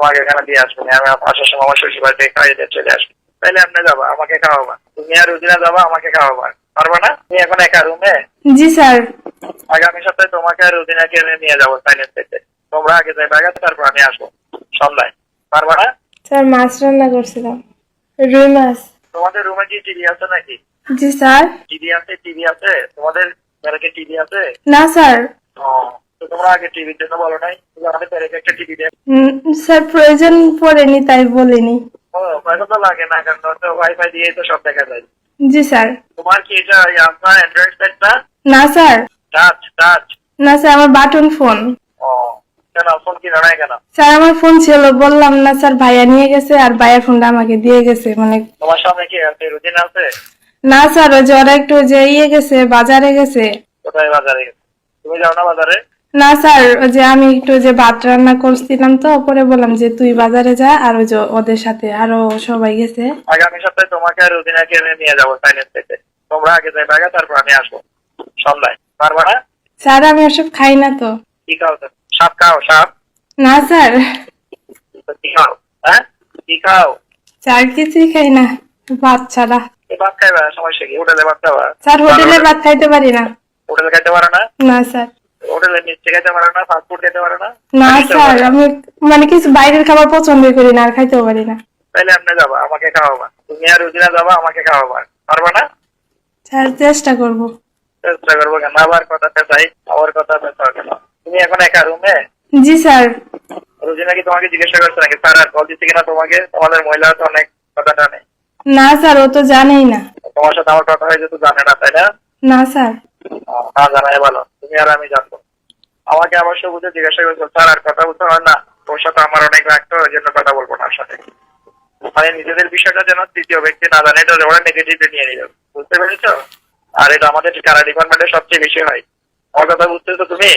তোমাকে এখানে দিয়ে আসবো আমি আসার সময় আমার শ্বশুর বাড়ি থেকে খাইয়ে দিয়ে চলে আসবো। তাইলে আপনি যাবা আমাকে খাওয়াবা, তুমি আর রুজিনা যাবা আমাকে খাওয়াবা, পারবা না? তুমি এখন একা রুমে? জি স্যার। আগামী সপ্তাহে তোমাকে আর রুজিনাকে নিয়ে যাবো সাইন্স থেকে। তোমরা আগে যাই বাগাতে, তারপর আমি আসবো সন্ধ্যায়, পারবা না? স্যার মাছ রান্না করছিলাম, রুই মাছ। তোমাদের রুমে কি টিভি আছে নাকি? জি স্যার। টিভি আছে? টিভি আছে তোমাদের ঘরে? কি টিভি আছে? না স্যার। ও, তো তোমরা আগে টিভির জন্য বলো নাই আমাদের ঘরে একটা টিভি দেয়? স্যার প্রয়োজন পড়েনি তাই বলিনি। ও, পয়সা তো লাগে না, কারণ তো ওয়াইফাই দিয়ে তো সব দেখা যায়। জি স্যার। তোমার কি এটা আপনার অ্যান্ড্রয়েড সেটটা? না স্যার। Touch touch? না স্যার, আমার বাটন ফোন। ও, কেন ফোন কিনা নাই কেন? স্যার আমার ফোন ছিল, বললাম না স্যার, ভাইয়া নিয়ে গেছে আর ভাইয়ার ফোনটা আমাকে দিয়ে গেছে মানে। তোমার সামনে কি আছে? রুজিনা আছে? না স্যার, ওই যে ওরা একটু যে গেছে, বাজারে গেছে। কোথায় বাজারে গেছে? তুমি যাও না বাজারে? না স্যার, ওই যে আমি একটু যে ভাত রান্না করছিলাম তো, পরে বললাম যে তুই বাজারে যা, আর ওই যে ওদের সাথে আরো সবাই গেছে। আগামী সপ্তাহে তোমাকে আর রুজিনাকে নিয়ে যাবো সাইন্স থেকে। তোমরা আগে যাই বাগা, তারপর আমি আসবো সন্ধ্যায়, পারবা না? স্যার আমি ওসব খাই না তো। কি খাও তো? সাপ খাও? সাপ? না স্যার। তো কি খাও? হ্যাঁ, কি খাও? স্যার কিছুই খাই না, ভাত ছাড়া। ভাত খাইবা? সমস্যা কি? হোটেলে ভাত খাবা? স্যার হোটেলে ভাত খাইতে পারি না। হোটেলে খাইতে পারো না? না স্যার। হোটেলে নিচে খাইতে পারো না? ফাস্ট ফুড খেতে পারো না? না খেতেও স্যার, পারো না? আমি মানে কিছু বাইরের খাবার পছন্দ করি না, আর খাইতেও পারি না। তাইলে আপনি যাবা আমাকে খাওয়াবা, তুমি আর রুজিনা যাবা আমাকে খাওয়াবা, পারবা না? স্যার চেষ্টা করব। চেষ্টা করবো কেন? আবার কথা পেঁচাই, আবার কথা পেঁচাও কেন? তুমি এখন একা রুমে? জি স্যার। রুজিনা কি তোমাকে জিজ্ঞাসা করছে নাকি স্যার আর কল দিচ্ছে কিনা তোমাকে? তোমাদের মহিলা তো অনেক কথা জানে। না স্যার, ও তো জানেই না। তোমার সাথে আমার কথা হয়েছে তো জানে না, তাই না? না স্যার। না জানাই ভালো, তুমি আর আমি জানবো। আমাকে অবশ্য বুঝে জিজ্ঞাসা করছো স্যার আর কথা বলতে হয় না, তোর সাথে আমার অনেক রাখতো, ওই জন্য কথা বলবো না ওর সাথে। মানে নিজেদের বিষয়টা যেন তৃতীয় ব্যক্তি না জানে, এটা ওরা নেগেটিভলি নিয়ে নিল, বুঝতে পেরেছো? আর এটা আমাদের কারা ডিপার্টমেন্টে সবচেয়ে বেশি হয়। আমার কথা বুঝতেছো তুমি?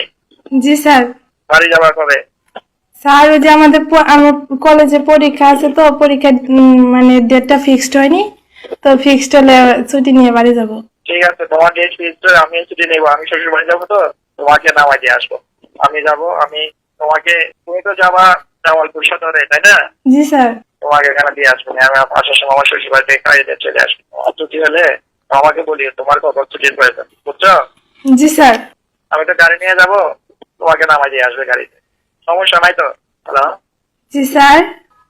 জি স্যার। বাড়ি যাবার কবে? স্যার ওই যে আমাদের আমার কলেজে পরীক্ষা আছে তো, পরীক্ষা মানে ডেটটা ফিক্সড হয়নি তো, ফিক্সড হলে ছুটি নিয়ে বাড়ি যাব। ঠিক আছে, তোমার ডেট ফিক্সড, আমি ছুটি নেবো, আমি শ্বশুর বাড়ি যাবো, তো তোমাকে নামাই দিয়ে আসবো। আমি যাবো, আমি তোমাকে, তুমি তো যাবা জামালপুর সদরে, তাই না? জি স্যার। তোমাকে এখানে দিয়ে আসবো আমি আসার সময় আমার শ্বশুর বাড়ি থেকে খাইয়ে দিয়ে চলে আসবো। আর ছুটি হলে আমাকে বলিও তোমার কত ছুটির প্রয়োজন, বুঝছো? জি স্যার। আমি তো গাড়ি নিয়ে যাবো, তোমাকে নামাই দিয়ে আসবে গাড়িতে, সমস্যা নাই তো? হ্যালো, জি স্যার।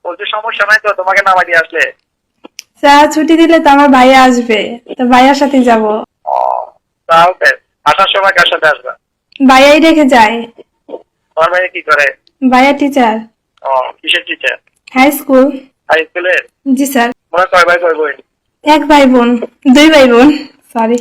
বলছি সমস্যা নাই তো তোমাকে নামাই দিয়ে আসলে? স্যার ছুটি দিলে তো আমার ভাইয়া আসবে, তো ভাইয়ার সাথে যাব। ও, তাহলে আসার সময় কার সাথে আসবে? ভাইয়াই রেখে যায়। তোমার ভাই কি করে? ভাইয়া টিচার। ও, কিসের টিচার? High school. হাই স্কুলের? জি স্যার। তোমরা কয় ভাই কয় বোন? এক ভাই বোন, দুই ভাই বোন, সরি।